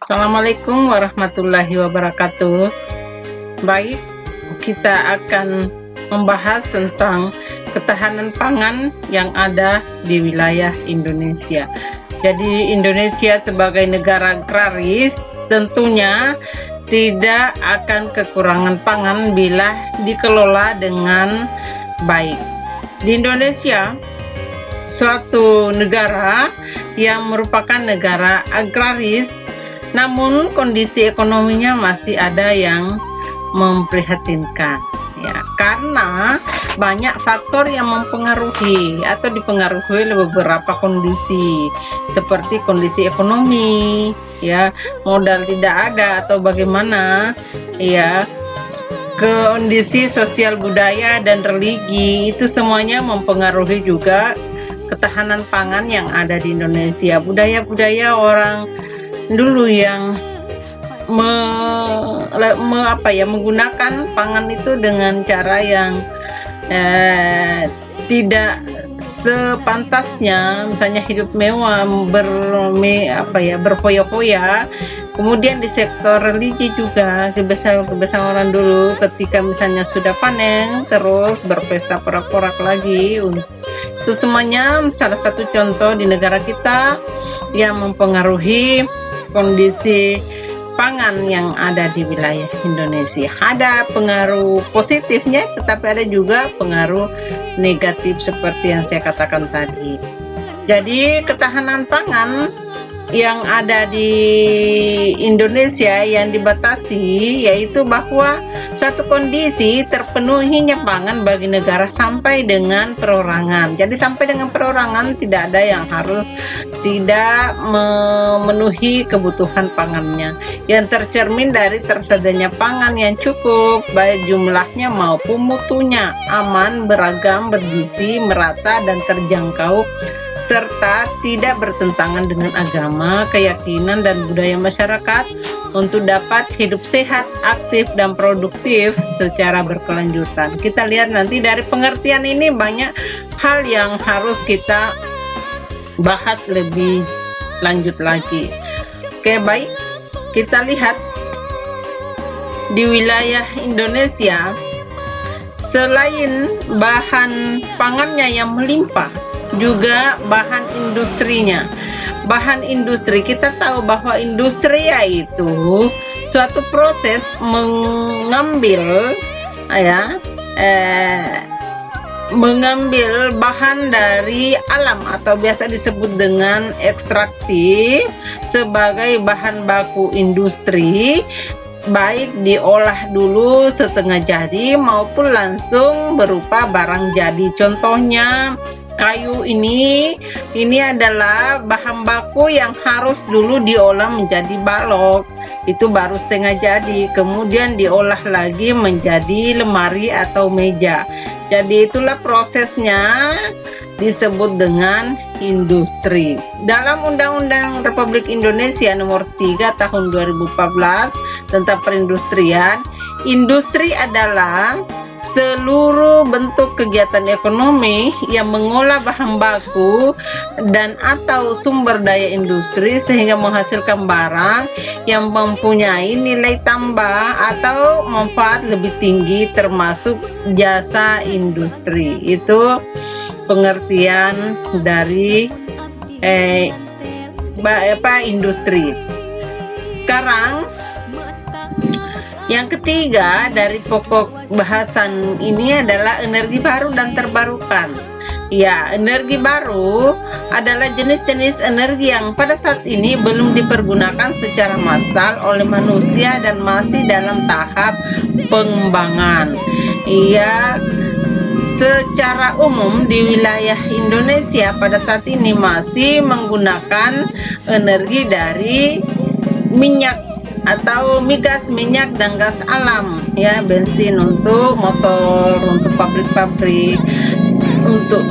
Assalamualaikum warahmatullahi wabarakatuh. Baik, kita akan membahas tentang ketahanan pangan yang ada di wilayah Indonesia. Jadi Indonesia sebagai negara agraris tentunya tidak akan kekurangan pangan bila dikelola dengan baik. Di Indonesia, suatu negara yang merupakan negara agraris, namun kondisi ekonominya masih ada yang memprihatinkan, ya, karena banyak faktor yang mempengaruhi atau dipengaruhi oleh beberapa kondisi, seperti kondisi ekonomi, ya, modal tidak ada atau bagaimana, ya, kondisi sosial budaya dan religi, itu semuanya mempengaruhi juga ketahanan pangan yang ada di Indonesia. Budaya-budaya orang dulu yang menggunakan pangan itu dengan cara yang tidak sepantasnya, misalnya hidup mewah, berfoya-foya. Kemudian di sektor religi juga, kebiasaan orang dulu ketika misalnya sudah panen terus berpesta porak-porak lagi. Itu semuanya salah satu contoh di negara kita yang mempengaruhi kondisi pangan yang ada di wilayah Indonesia. Ada pengaruh positifnya, tetapi ada juga pengaruh negatif seperti yang saya katakan tadi. Jadi ketahanan pangan yang ada di Indonesia yang dibatasi, yaitu bahwa suatu kondisi terpenuhinya pangan bagi negara sampai dengan perorangan. Jadi sampai dengan perorangan tidak ada yang harus tidak memenuhi kebutuhan pangannya, yang tercermin dari tersedianya pangan yang cukup, baik jumlahnya maupun mutunya, aman, beragam, bergizi, merata, dan terjangkau, serta tidak bertentangan dengan agama, keyakinan, dan budaya masyarakat untuk dapat hidup sehat, aktif, dan produktif secara berkelanjutan. Kita lihat nanti dari pengertian ini banyak hal yang harus kita bahas lebih lanjut lagi. Oke, baik, kita lihat di wilayah Indonesia, selain bahan pangannya yang melimpah, juga bahan industrinya. Bahan industri, kita tahu bahwa industri yaitu suatu proses mengambil bahan dari alam atau biasa disebut dengan ekstraktif sebagai bahan baku industri, baik diolah dulu setengah jadi maupun langsung berupa barang jadi. Contohnya kayu ini adalah bahan baku yang harus dulu diolah menjadi balok, itu baru setengah jadi, kemudian diolah lagi menjadi lemari atau meja. Jadi itulah prosesnya, disebut dengan industri. Dalam Undang-Undang Republik Indonesia Nomor 3 Tahun 2014 tentang perindustrian, industri adalah seluruh bentuk kegiatan ekonomi yang mengolah bahan baku dan atau sumber daya industri sehingga menghasilkan barang yang mempunyai nilai tambah atau manfaat lebih tinggi, termasuk jasa industri. Itu pengertian dari industri. Sekarang yang ketiga dari pokok bahasan ini adalah energi baru dan terbarukan. Ya, energi baru adalah jenis-jenis energi yang pada saat ini belum dipergunakan secara massal oleh manusia dan masih dalam tahap pengembangan. Ya, secara umum di wilayah Indonesia pada saat ini masih menggunakan energi dari minyak atau migas, minyak dan gas alam, ya, bensin untuk motor, untuk pabrik-pabrik, untuk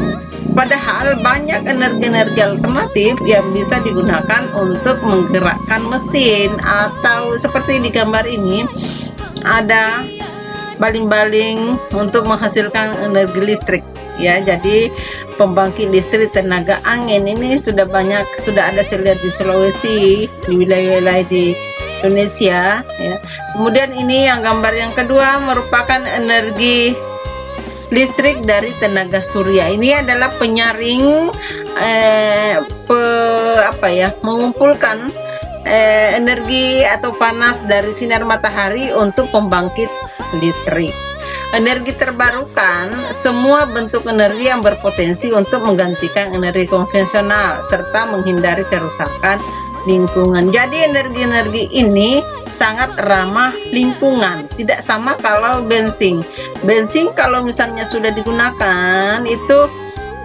padahal banyak energi-energi alternatif yang bisa digunakan untuk menggerakkan mesin, atau seperti di gambar ini ada baling-baling untuk menghasilkan energi listrik. ya. Jadi pembangkit listrik tenaga angin ini sudah ada saya lihat di Sulawesi, di wilayah-wilayah di Indonesia ya. Kemudian ini yang gambar yang kedua merupakan energi listrik dari tenaga surya. Ini adalah penyaring mengumpulkan energi atau panas dari sinar matahari untuk pembangkit listrik. Energi terbarukan semua bentuk energi yang berpotensi untuk menggantikan energi konvensional serta menghindari kerusakan lingkungan. Jadi energi-energi ini sangat ramah lingkungan, tidak sama kalau bensin. Bensin kalau misalnya sudah digunakan itu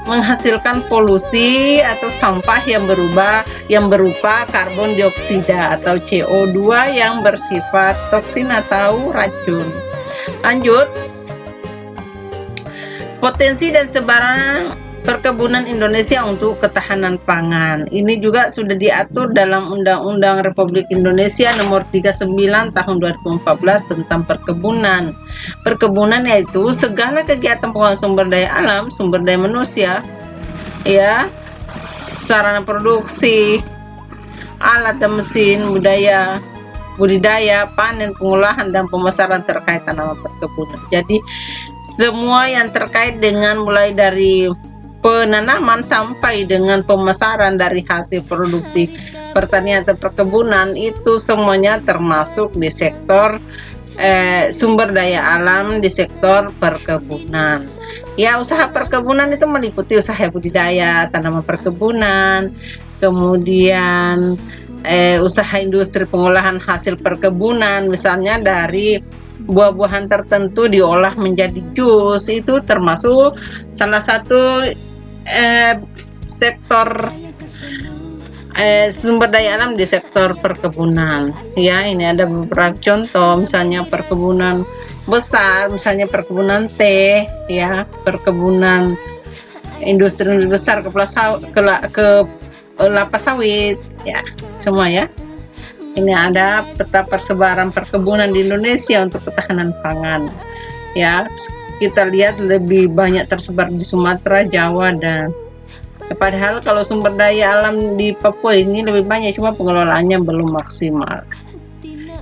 menghasilkan polusi atau sampah yang berupa karbon dioksida atau CO2 yang bersifat toksin atau racun. Lanjut, potensi dan sebaran perkebunan Indonesia untuk ketahanan pangan. Ini juga sudah diatur dalam Undang-Undang Republik Indonesia Nomor 39 Tahun 2014 tentang perkebunan. Perkebunan yaitu segala kegiatan pengembangan sumber daya alam, sumber daya manusia, ya, sarana produksi, alat dan mesin, budidaya, panen, pengolahan, dan pemasaran terkait tanaman perkebunan. Jadi semua yang terkait dengan mulai dari penanaman sampai dengan pemasaran dari hasil produksi pertanian atau perkebunan itu semuanya termasuk di sektor sumber daya alam, di sektor perkebunan. Ya, usaha perkebunan itu meliputi usaha budidaya, tanaman perkebunan, kemudian usaha industri pengolahan hasil perkebunan, misalnya dari buah-buahan tertentu diolah menjadi jus, itu termasuk salah satu sektor sumber daya alam di sektor perkebunan. Ya, ini ada beberapa contoh, misalnya perkebunan besar, misalnya perkebunan teh, ya, perkebunan industri besar, kelapa sawit, ya, semua ya. Ini ada peta persebaran perkebunan di Indonesia untuk ketahanan pangan. Ya, kita lihat lebih banyak tersebar di Sumatera, Jawa, dan padahal kalau sumber daya alam di Papua ini lebih banyak, cuma pengelolaannya belum maksimal.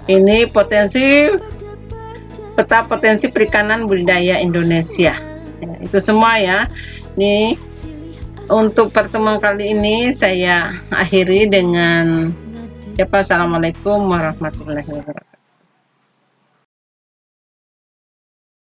Ini peta potensi perikanan budidaya Indonesia. Ya, itu semua ya. Ini untuk pertemuan kali ini saya akhiri dengan Assalamualaikum warahmatullahi wabarakatuh.